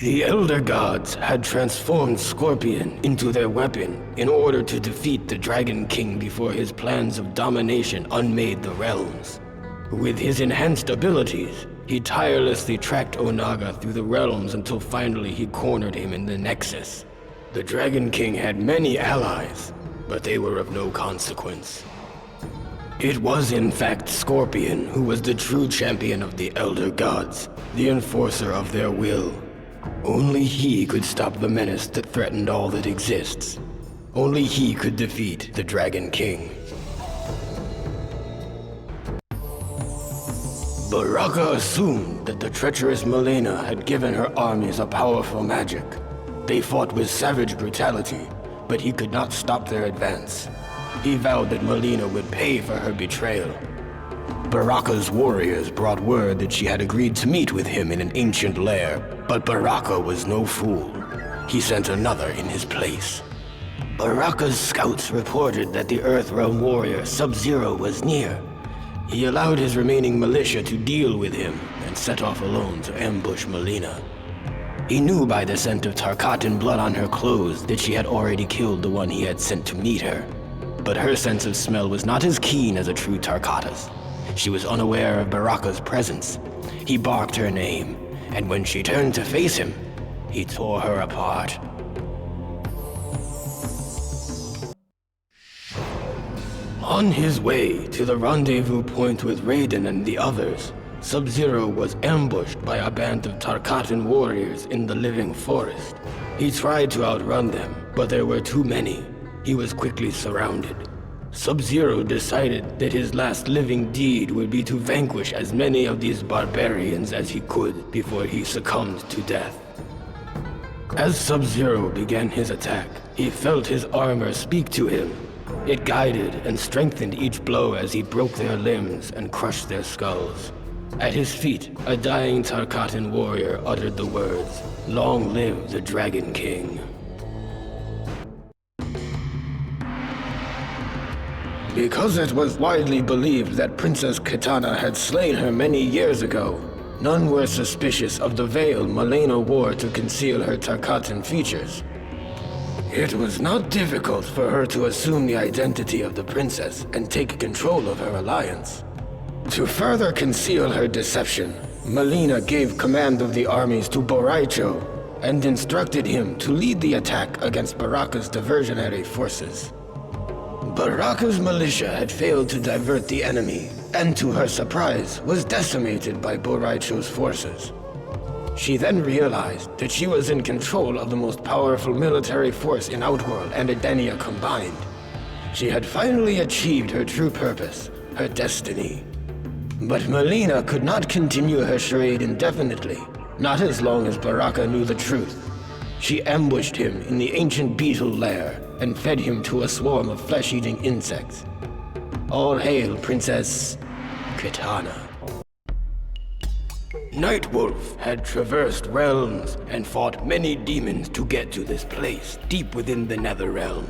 The Elder Gods had transformed Scorpion into their weapon in order to defeat the Dragon King before his plans of domination unmade the realms. With his enhanced abilities, he tirelessly tracked Onaga through the realms until finally he cornered him in the Nexus. The Dragon King had many allies, but they were of no consequence. It was in fact Scorpion who was the true champion of the Elder Gods, the enforcer of their will. Only he could stop the menace that threatened all that exists. Only he could defeat the Dragon King. Baraka assumed that the treacherous Mileena had given her armies a powerful magic. They fought with savage brutality, but he could not stop their advance. He vowed that Mileena would pay for her betrayal. Baraka's warriors brought word that she had agreed to meet with him in an ancient lair, but Baraka was no fool. He sent another in his place. Baraka's scouts reported that the Earthrealm warrior Sub-Zero was near. He allowed his remaining militia to deal with him and set off alone to ambush Mileena. He knew by the scent of Tarkatan blood on her clothes that she had already killed the one he had sent to meet her. But her sense of smell was not as keen as a true Tarkata's. She was unaware of Baraka's presence. He barked her name, and when she turned to face him, he tore her apart. On his way to the rendezvous point with Raiden and the others, Sub-Zero was ambushed by a band of Tarkatan warriors in the living forest. He tried to outrun them, but there were too many. He was quickly surrounded. Sub-Zero decided that his last living deed would be to vanquish as many of these barbarians as he could before he succumbed to death. As Sub-Zero began his attack, he felt his armor speak to him. It guided and strengthened each blow as he broke their limbs and crushed their skulls. At his feet, a dying Tarkatan warrior uttered the words, "Long live the Dragon King." Because it was widely believed that Princess Kitana had slain her many years ago, none were suspicious of the veil Mileena wore to conceal her Tarkatan features. It was not difficult for her to assume the identity of the princess and take control of her alliance. To further conceal her deception, Mileena gave command of the armies to Rai Cho and instructed him to lead the attack against Baraka's diversionary forces. Baraka's militia had failed to divert the enemy, and to her surprise, was decimated by Rai Cho's forces. She then realized that she was in control of the most powerful military force in Outworld and Edenia combined. She had finally achieved her true purpose, her destiny. But Mileena could not continue her charade indefinitely, not as long as Baraka knew the truth. She ambushed him in the ancient beetle lair and fed him to a swarm of flesh-eating insects. All hail Princess Kitana. Nightwolf had traversed realms and fought many demons to get to this place deep within the Netherrealm.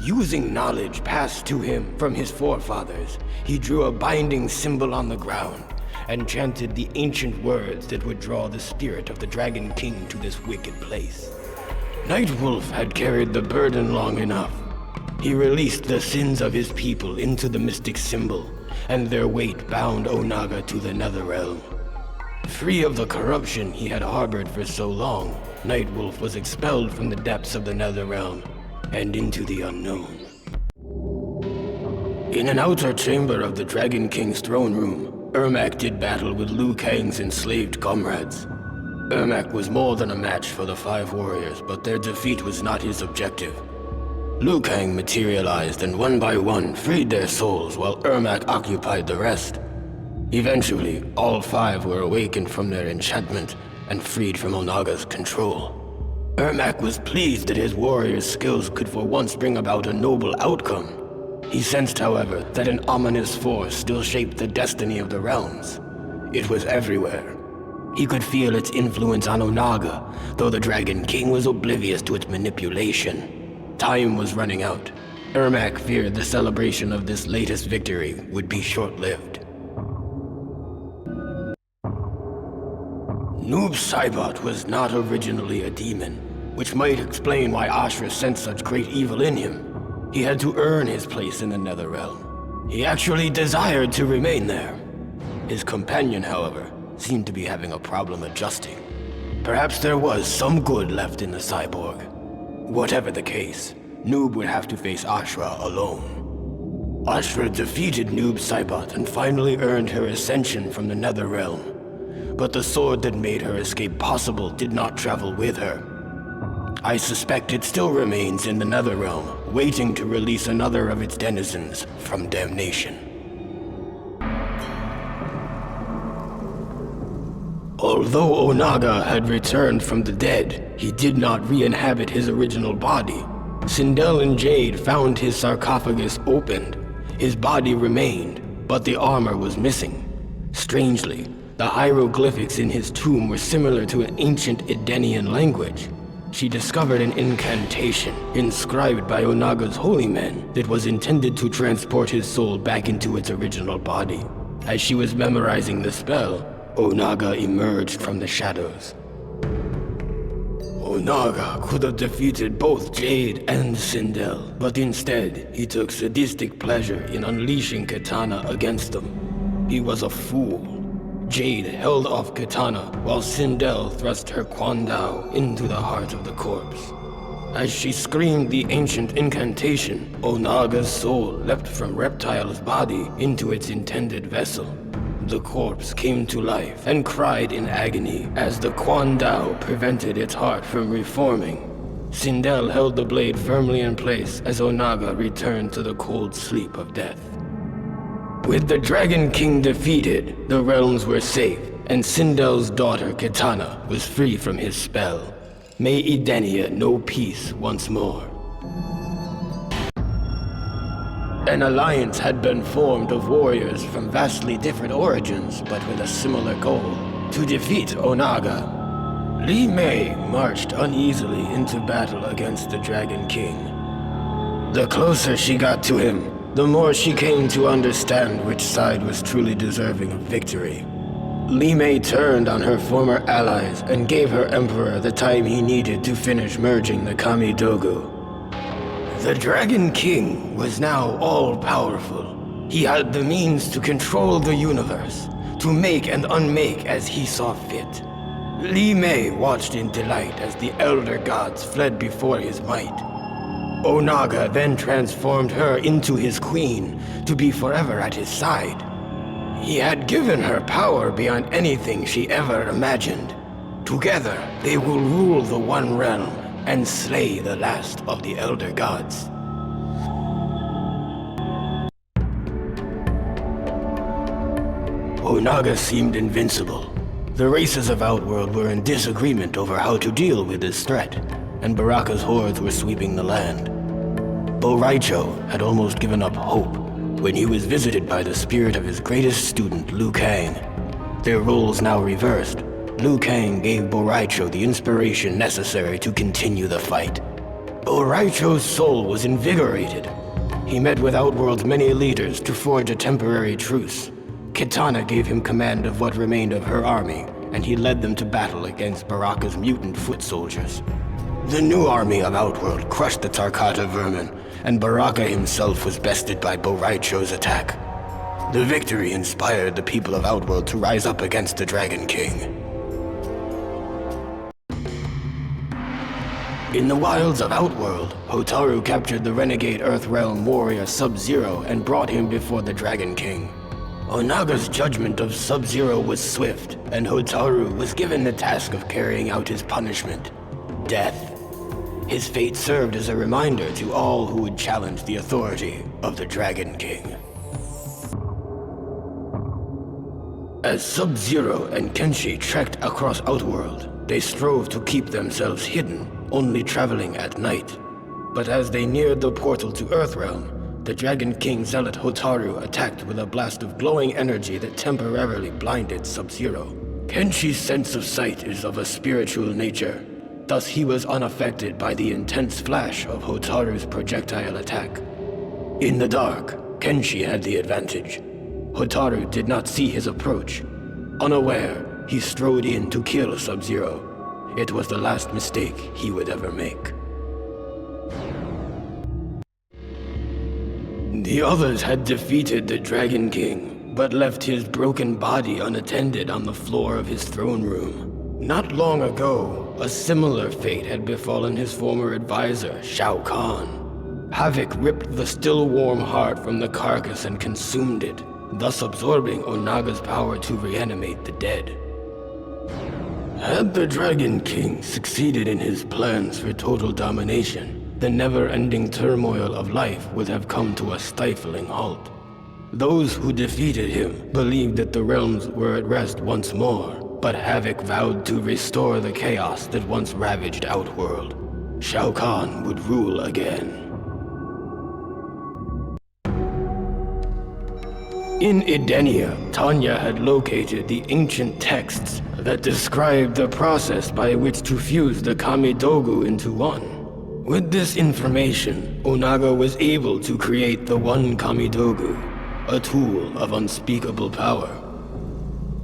Using knowledge passed to him from his forefathers, he drew a binding symbol on the ground and chanted the ancient words that would draw the spirit of the Dragon King to this wicked place. Nightwolf had carried the burden long enough. He released the sins of his people into the mystic symbol, and their weight bound Onaga to the Netherrealm. Free of the corruption he had harbored for so long, Nightwolf was expelled from the depths of the Netherrealm and into the unknown. In an outer chamber of the Dragon King's throne room, Ermac did battle with Liu Kang's enslaved comrades. Ermac was more than a match for the five warriors, but their defeat was not his objective. Liu Kang materialized and one by one freed their souls while Ermac occupied the rest. Eventually, all five were awakened from their enchantment and freed from Onaga's control. Ermac was pleased that his warrior's skills could for once bring about a noble outcome. He sensed, however, that an ominous force still shaped the destiny of the realms. It was everywhere. He could feel its influence on Onaga, though the Dragon King was oblivious to its manipulation. Time was running out. Ermac feared the celebration of this latest victory would be short-lived. Noob-Smoke was not originally a demon, which might explain why Ashrah sensed such great evil in him. He had to earn his place in the Netherrealm. He actually desired to remain there. His companion, however, seemed to be having a problem adjusting. Perhaps there was some good left in the cyborg. Whatever the case, Noob would have to face Ashrah alone. Ashrah defeated Noob-Smoke and finally earned her ascension from the Netherrealm. But the sword that made her escape possible did not travel with her. I suspect it still remains in the Netherrealm, waiting to release another of its denizens from damnation. Although Onaga had returned from the dead, he did not re-inhabit his original body. Sindel and Jade found his sarcophagus opened. His body remained, but the armor was missing. Strangely, the hieroglyphics in his tomb were similar to an ancient Edenian language. She discovered an incantation inscribed by Onaga's holy men that was intended to transport his soul back into its original body. As she was memorizing the spell, Onaga emerged from the shadows. Onaga could have defeated both Jade and Sindel, but instead he took sadistic pleasure in unleashing Katana against them. He was a fool. Jade held off Katana while Sindel thrust her Kwandao into the heart of the corpse. As she screamed the ancient incantation, Onaga's soul leapt from Reptile's body into its intended vessel. The corpse came to life and cried in agony as the Kwandao prevented its heart from reforming. Sindel held the blade firmly in place as Onaga returned to the cold sleep of death. With the Dragon King defeated, the realms were safe, and Sindel's daughter Katana was free from his spell. May Edenia know peace once more. An alliance had been formed of warriors from vastly different origins, but with a similar goal: to defeat Onaga. Li Mei marched uneasily into battle against the Dragon King. The closer she got to him, the more she came to understand which side was truly deserving of victory. Li Mei turned on her former allies and gave her emperor the time he needed to finish merging the Kamidogu. The Dragon King was now all-powerful. He had the means to control the universe, to make and unmake as he saw fit. Li Mei watched in delight as the Elder Gods fled before his might. Onaga then transformed her into his queen, to be forever at his side. He had given her power beyond anything she ever imagined. Together, they will rule the One Realm and slay the last of the Elder Gods. Onaga seemed invincible. The races of Outworld were in disagreement over how to deal with this threat, and Baraka's hordes were sweeping the land. Rai Cho had almost given up hope when he was visited by the spirit of his greatest student, Liu Kang. Their roles now reversed. Liu Kang gave Rai Cho the inspiration necessary to continue the fight. Rai Cho's soul was invigorated. He met with Outworld's many leaders to forge a temporary truce. Katana gave him command of what remained of her army, and he led them to battle against Baraka's mutant foot soldiers. The new army of Outworld crushed the Tarkata vermin, and Baraka himself was bested by Rai Cho's attack. The victory inspired the people of Outworld to rise up against the Dragon King. In the wilds of Outworld, Hotaru captured the renegade Earthrealm warrior Sub-Zero and brought him before the Dragon King. Onaga's judgment of Sub-Zero was swift, and Hotaru was given the task of carrying out his punishment: death. His fate served as a reminder to all who would challenge the authority of the Dragon King. As Sub-Zero and Kenshi trekked across Outworld, they strove to keep themselves hidden, only traveling at night. But as they neared the portal to Earthrealm, the Dragon King zealot Hotaru attacked with a blast of glowing energy that temporarily blinded Sub-Zero. Kenshi's sense of sight is of a spiritual nature. Thus he was unaffected by the intense flash of Hotaru's projectile attack. In the dark, Kenshi had the advantage. Hotaru did not see his approach. Unaware, he strode in to kill Sub-Zero. It was the last mistake he would ever make. The others had defeated the Dragon King, but left his broken body unattended on the floor of his throne room. Not long ago, a similar fate had befallen his former advisor, Shao Kahn. Havik ripped the still warm heart from the carcass and consumed it, thus absorbing Onaga's power to reanimate the dead. Had the Dragon King succeeded in his plans for total domination, the never-ending turmoil of life would have come to a stifling halt. Those who defeated him believed that the realms were at rest once more, but Havik vowed to restore the chaos that once ravaged Outworld. Shao Kahn would rule again. In Edenia, Tanya had located the ancient texts that described the process by which to fuse the Kamidogu into one. With this information, Onaga was able to create the One Kamidogu, a tool of unspeakable power.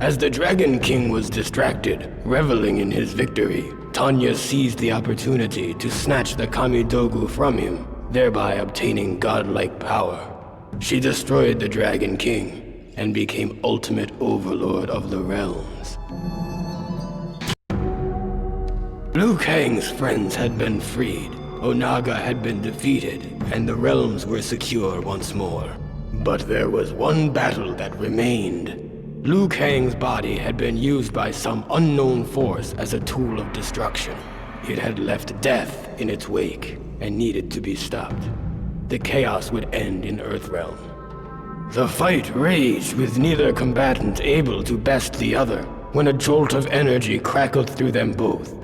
As the Dragon King was distracted, reveling in his victory, Tanya seized the opportunity to snatch the Kamidogu from him, thereby obtaining godlike power. She destroyed the Dragon King and became ultimate overlord of the realms. Liu Kang's friends had been freed, Onaga had been defeated, and the realms were secure once more. But there was one battle that remained. Liu Kang's body had been used by some unknown force as a tool of destruction. It had left death in its wake and needed to be stopped. The chaos would end in Earthrealm. The fight raged with neither combatant able to best the other, when a jolt of energy crackled through them both.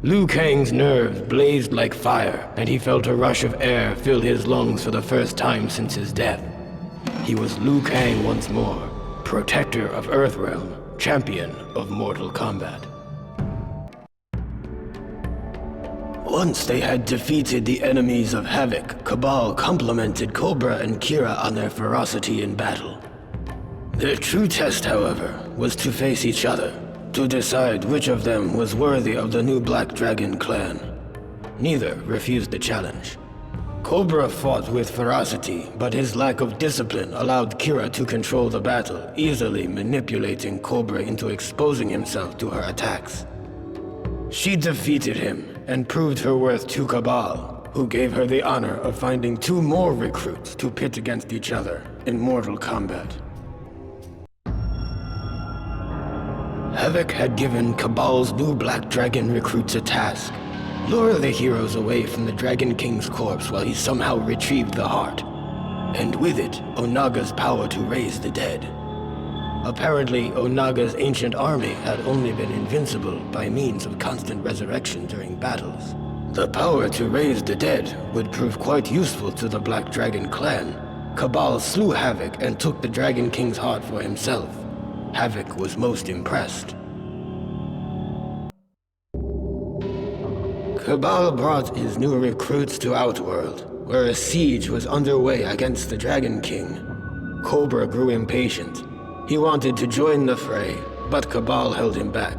Liu Kang's nerves blazed like fire, and he felt a rush of air fill his lungs for the first time since his death. He was Liu Kang once more, protector of Earthrealm, champion of Mortal Kombat. Once they had defeated the enemies of Havik, Kabal complimented Cobra and Kira on their ferocity in battle. Their true test, however, was to face each other, to decide which of them was worthy of the new Black Dragon clan. Neither refused the challenge. Cobra fought with ferocity, but his lack of discipline allowed Kira to control the battle, easily manipulating Cobra into exposing himself to her attacks. She defeated him and proved her worth to Kabal, who gave her the honor of finding 2 more recruits to pit against each other in Mortal Kombat. Havik had given Kabal's new Black Dragon recruits a task: lure the heroes away from the Dragon King's corpse while he somehow retrieved the heart, and with it, Onaga's power to raise the dead. Apparently, Onaga's ancient army had only been invincible by means of constant resurrection during battles. The power to raise the dead would prove quite useful to the Black Dragon clan. Kabal slew Havik and took the Dragon King's heart for himself. Havik was most impressed. Kabal brought his new recruits to Outworld, where a siege was underway against the Dragon King. Cobra grew impatient. He wanted to join the fray, but Kabal held him back.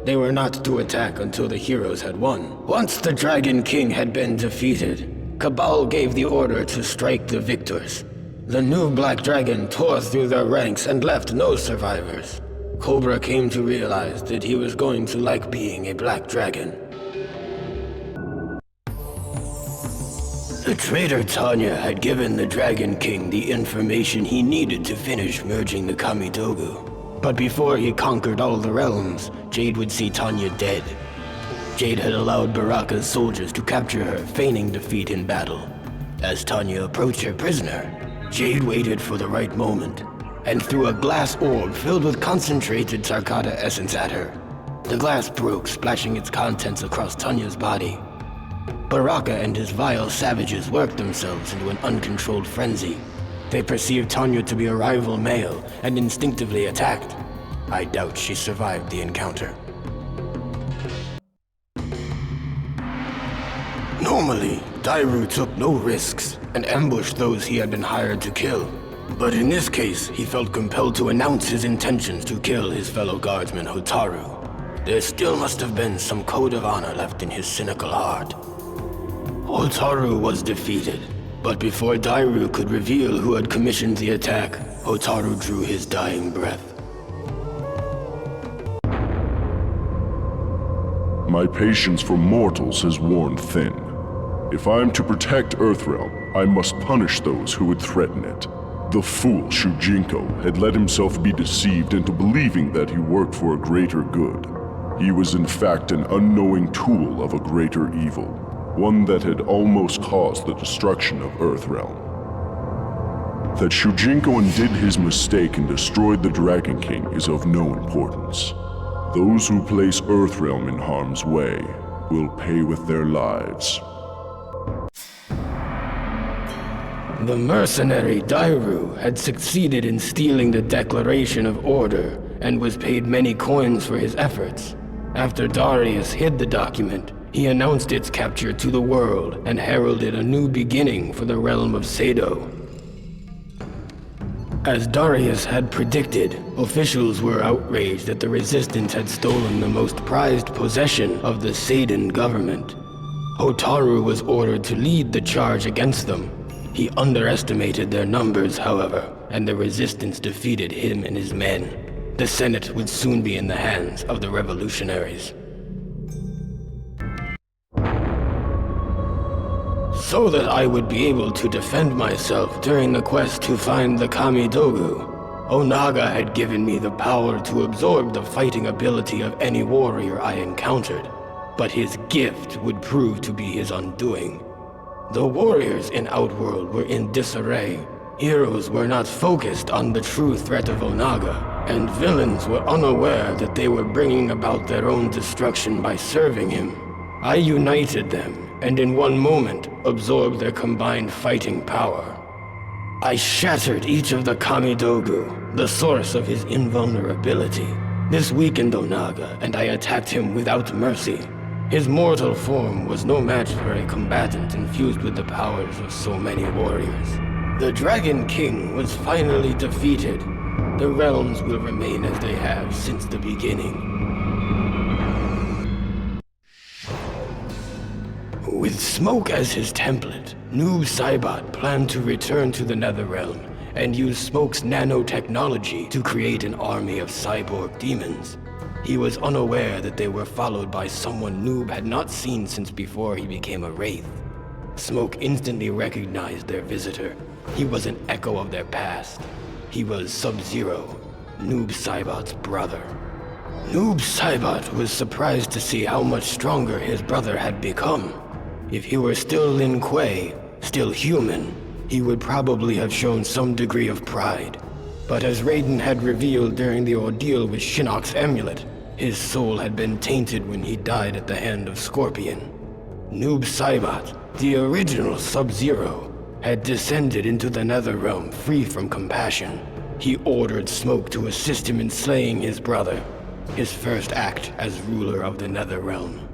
They were not to attack until the heroes had won. Once the Dragon King had been defeated, Kabal gave the order to strike the victors. The new Black Dragon tore through their ranks and left no survivors. Cobra came to realize that he was going to like being a Black Dragon. The traitor Tanya had given the Dragon King the information he needed to finish merging the Kamidogu. But before he conquered all the realms, Jade would see Tanya dead. Jade had allowed Baraka's soldiers to capture her, feigning defeat in battle. As Tanya approached her prisoner, Jade waited for the right moment, and threw a glass orb filled with concentrated Tarkata essence at her. The glass broke, splashing its contents across Tanya's body. Baraka and his vile savages worked themselves into an uncontrolled frenzy. They perceived Tanya to be a rival male and instinctively attacked. I doubt she survived the encounter. Normally, Dairou took no risks and ambushed those he had been hired to kill. But in this case, he felt compelled to announce his intentions to kill his fellow guardsman Hotaru. There still must have been some code of honor left in his cynical heart. Hotaru was defeated, but before Dairou could reveal who had commissioned the attack, Hotaru drew his dying breath. My patience for mortals has worn thin. If I am to protect Earthrealm, I must punish those who would threaten it. The fool Shujinko had let himself be deceived into believing that he worked for a greater good. He was in fact an unknowing tool of a greater evil, one that had almost caused the destruction of Earthrealm. That Shujinko undid his mistake and destroyed the Dragon King is of no importance. Those who place Earthrealm in harm's way will pay with their lives. The mercenary Dairou had succeeded in stealing the Declaration of Order and was paid many coins for his efforts. After Darius hid the document, he announced its capture to the world and heralded a new beginning for the realm of Sado. As Darius had predicted, officials were outraged that the Resistance had stolen the most prized possession of the Sadan government. Hotaru was ordered to lead the charge against them. He underestimated their numbers, however, and the Resistance defeated him and his men. The Senate would soon be in the hands of the revolutionaries. So that I would be able to defend myself during the quest to find the Kamidogu, Onaga had given me the power to absorb the fighting ability of any warrior I encountered, but his gift would prove to be his undoing. The warriors in Outworld were in disarray, heroes were not focused on the true threat of Onaga, and villains were unaware that they were bringing about their own destruction by serving him. I united them, and in one moment, absorbed their combined fighting power. I shattered each of the Kamidogu, the source of his invulnerability. This weakened Onaga, and I attacked him without mercy. His mortal form was no match for a combatant infused with the powers of so many warriors. The Dragon King was finally defeated. The realms will remain as they have since the beginning. With Smoke as his template, Noob-Smoke planned to return to the Netherrealm and use Smoke's nanotechnology to create an army of cyborg demons. He was unaware that they were followed by someone Noob had not seen since before he became a wraith. Smoke instantly recognized their visitor. He was an echo of their past. He was Sub-Zero, Noob-Smoke's brother. Noob-Smoke was surprised to see how much stronger his brother had become. If he were still Lin Kuei, still human, he would probably have shown some degree of pride. But as Raiden had revealed during the ordeal with Shinnok's amulet, his soul had been tainted when he died at the hand of Scorpion. Noob-Smoke, the original Sub-Zero, had descended into the Netherrealm free from compassion. He ordered Smoke to assist him in slaying his brother, his first act as ruler of the Netherrealm.